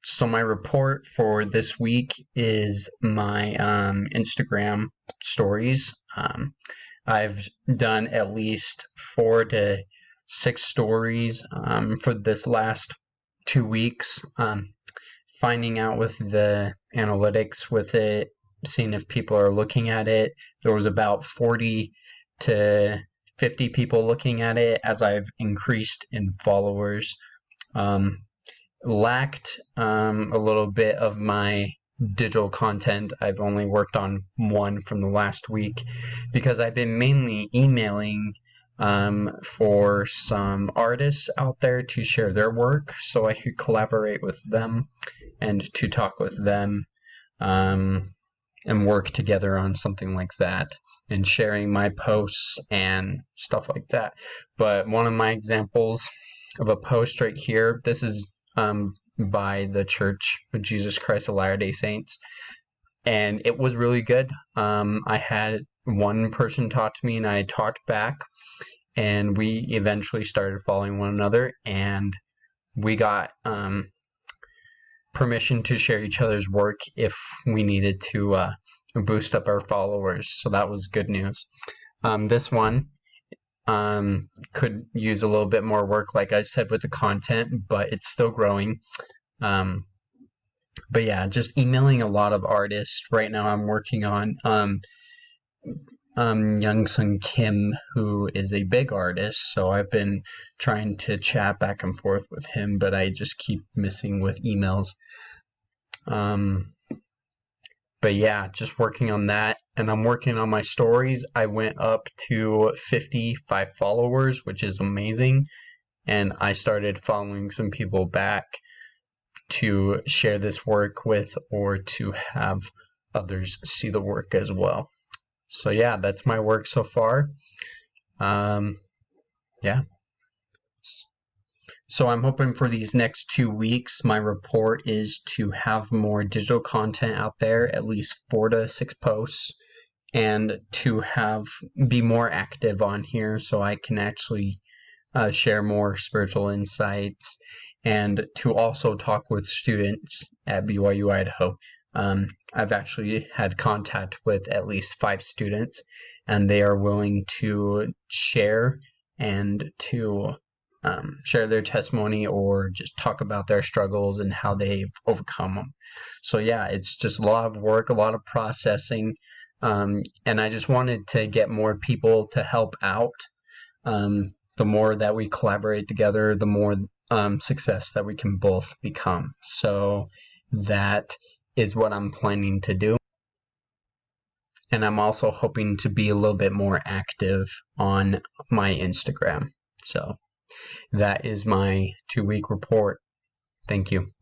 So my report for this week is my Instagram stories. I've done at least 4 to 6 stories for this last 2 weeks. Finding out with the analytics with it, seeing if people are looking at it. There was about 40 to 50 people looking at it as I've increased in followers. Lacked a little bit of my digital content. I've only worked on one from the last week because I've been mainly emailing for some artists out there to share their work so I could collaborate with them and to talk with them and work together on something like that and sharing my posts and stuff like that. But one of my examples of a post right here, this is by the Church of Jesus Christ of Latter-day Saints, and it was really good. I had one person talk to me and I talked back, and we eventually started following one another, and we got permission to share each other's work if we needed to boost up our followers, so that was good news. This one could use a little bit more work, like I said, with the content, but it's still growing. But yeah, just emailing a lot of artists. Right now I'm working on Young Sun Kim, who is a big artist, so I've been trying to chat back and forth with him, but I just keep missing with emails. But yeah, just working on that, and I'm working on my stories. I went up to 55 followers, which is amazing, and I started following some people back to share this work with or to have others see the work as well. So yeah, that's my work so far. Yeah. So I'm hoping for these next 2 weeks, my report is to have more digital content out there, at least 4 to 6 posts, and to be more active on here so I can actually share more spiritual insights, and to also talk with students at BYU Idaho. I've actually had contact with at least 5 students, and they are willing to share and to share their testimony or just talk about their struggles and how they've overcome them. So yeah, it's just a lot of work, a lot of processing, and I just wanted to get more people to help out. The more that we collaborate together, the more success that we can both become. So that is what I'm planning to do. And I'm also hoping to be a little bit more active on my Instagram. So that is my 2-week report. Thank you.